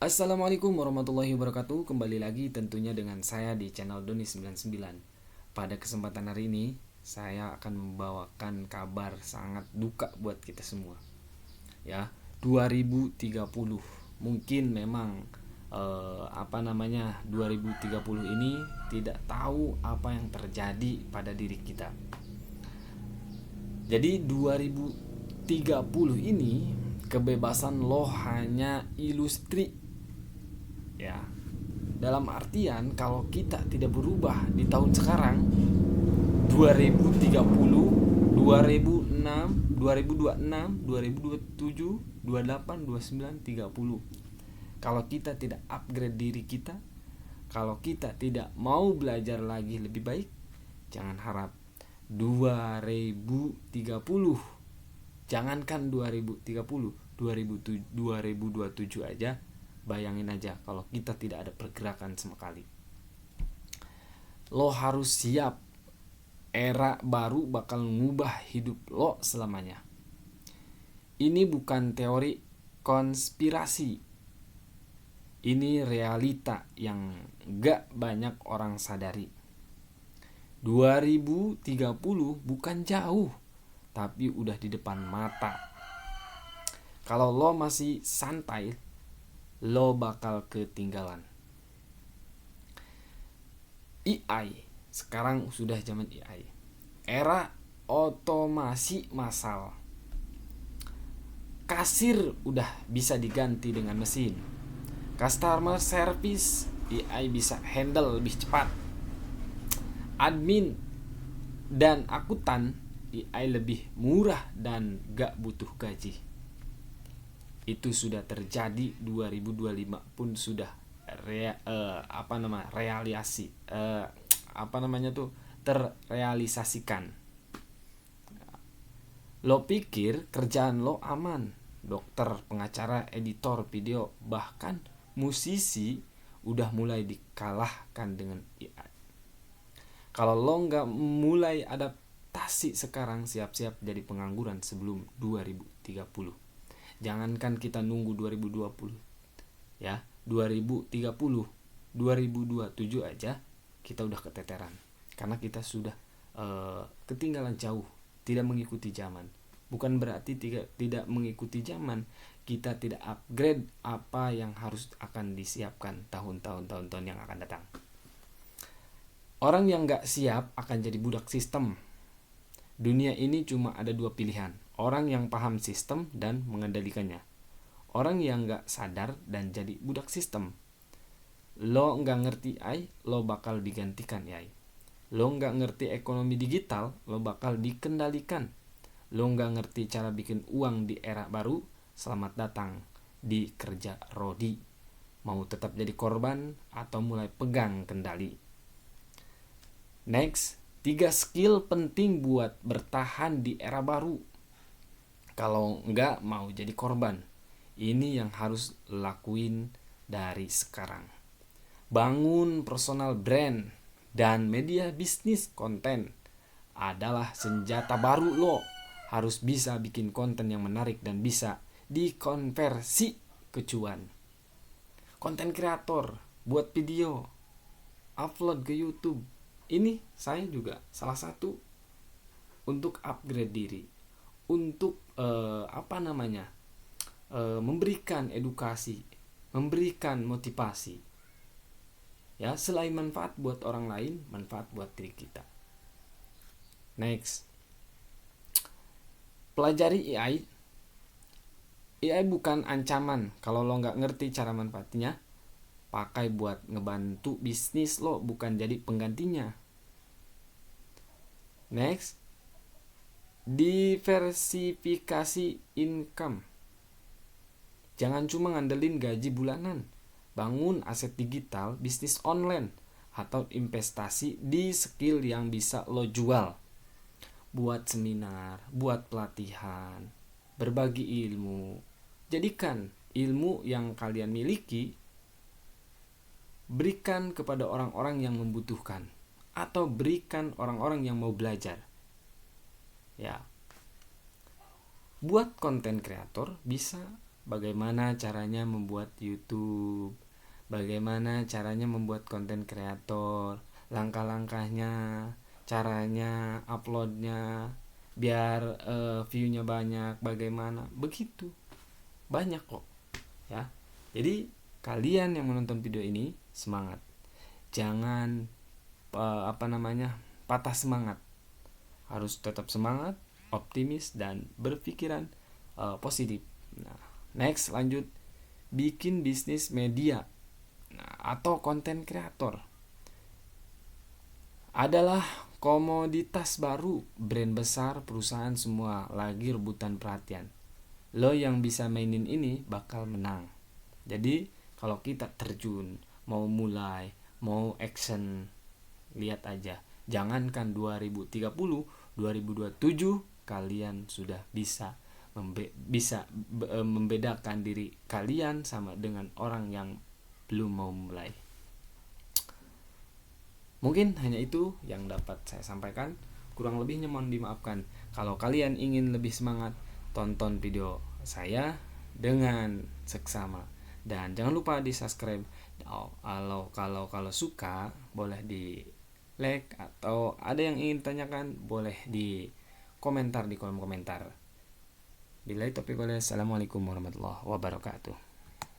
Assalamualaikum warahmatullahi wabarakatuh. Kembali lagi tentunya dengan saya di channel Doni99. Pada kesempatan hari ini saya akan membawakan kabar sangat duka buat kita semua. Ya, 2030 mungkin memang 2030 ini tidak tahu apa yang terjadi pada diri kita. Jadi 2030 ini kebebasan lo hanya ilustri, ya, dalam artian kalau kita tidak berubah di tahun sekarang 2030, 2006, 2026, 2027, 28, 29, 30, kalau kita tidak upgrade diri kita, kalau kita tidak mau belajar lagi lebih baik, jangan harap 2030, jangankan 2030, 2027 aja. Bayangin aja kalau kita tidak ada pergerakan sama kali. Lo harus siap, era baru bakal ngubah hidup lo selamanya. Ini bukan teori konspirasi. Ini realita yang gak banyak orang sadari. 2030 bukan jauh, tapi udah di depan mata. Kalau lo masih santai, lo bakal ketinggalan. AI, sekarang sudah zaman AI. Era otomasi massal. Kasir udah bisa diganti dengan mesin. Customer service AI bisa handle lebih cepat. Admin dan akuntan AI lebih murah dan gak butuh gaji. Itu sudah terjadi. 2025 pun sudah terrealisasikan. Lo pikir kerjaan lo aman? Dokter, pengacara, editor video, bahkan musisi udah mulai dikalahkan dengan AI. Kalau lo nggak mulai adaptasi sekarang, siap-siap jadi pengangguran sebelum 2030. Jangankan kita nunggu 2020, ya, 2030, 2027 aja kita udah keteteran karena kita sudah ketinggalan jauh, tidak mengikuti zaman. Bukan berarti tidak mengikuti zaman, kita tidak upgrade apa yang harus akan disiapkan tahun-tahun yang akan datang. Orang yang gak siap akan jadi budak sistem. Dunia ini cuma ada dua pilihan: orang yang paham sistem dan mengendalikannya. Orang yang gak sadar dan jadi budak sistem. Lo gak ngerti AI, lo bakal digantikan AI. Lo gak ngerti ekonomi digital, lo bakal dikendalikan. Lo gak ngerti cara bikin uang di era baru, selamat datang di kerja Rodi. Mau tetap jadi korban atau mulai pegang kendali? Next, 3 skill penting buat bertahan di era baru. Kalau nggak mau jadi korban, ini yang harus lakuin dari sekarang. Bangun personal brand dan media bisnis konten adalah senjata baru lo. Harus bisa bikin konten yang menarik dan bisa dikonversi ke cuan. Konten kreator, buat video, upload ke YouTube. Ini saya juga salah satu untuk upgrade diri, untuk memberikan edukasi, memberikan motivasi. Ya, selain manfaat buat orang lain, manfaat buat diri kita. Next, pelajari AI. AI bukan ancaman. Kalau lo nggak ngerti cara manfaatnya, pakai buat ngebantu bisnis lo, bukan jadi penggantinya. Next, diversifikasi income. Jangan cuma ngandelin gaji bulanan. Bangun aset digital, bisnis online, atau investasi di skill yang bisa lo jual. Buat seminar, buat pelatihan, berbagi ilmu. Jadikan ilmu yang kalian miliki, berikan kepada orang-orang yang membutuhkan, atau berikan orang-orang yang mau belajar. Ya. Buat konten kreator bisa bagaimana caranya membuat YouTube, bagaimana caranya membuat konten kreator, langkah-langkahnya, caranya uploadnya biar view-nya banyak, bagaimana, begitu banyak kok ya. Jadi kalian yang menonton video ini semangat, jangan patah semangat, harus tetap semangat, optimis dan berpikiran positif. Nah, next lanjut, bikin bisnis media atau konten kreator adalah komoditas baru. Brand besar, perusahaan semua lagi rebutan perhatian. Lo yang bisa mainin ini bakal menang. Jadi kalau kita terjun, mau mulai, mau action, lihat aja. Jangankan 2030, 2027 kalian sudah bisa membedakan diri kalian sama dengan orang yang belum mau mulai. Mungkin hanya itu yang dapat saya sampaikan. Kurang lebihnya mohon dimaafkan. Kalau kalian ingin lebih semangat, tonton video saya dengan seksama. Dan jangan lupa di subscribe. Kalau suka boleh di like, atau ada yang ingin tanyakan boleh di komentar di kolom komentar. Billahi taufiq wal hidayah. Assalamualaikum warahmatullahi wabarakatuh.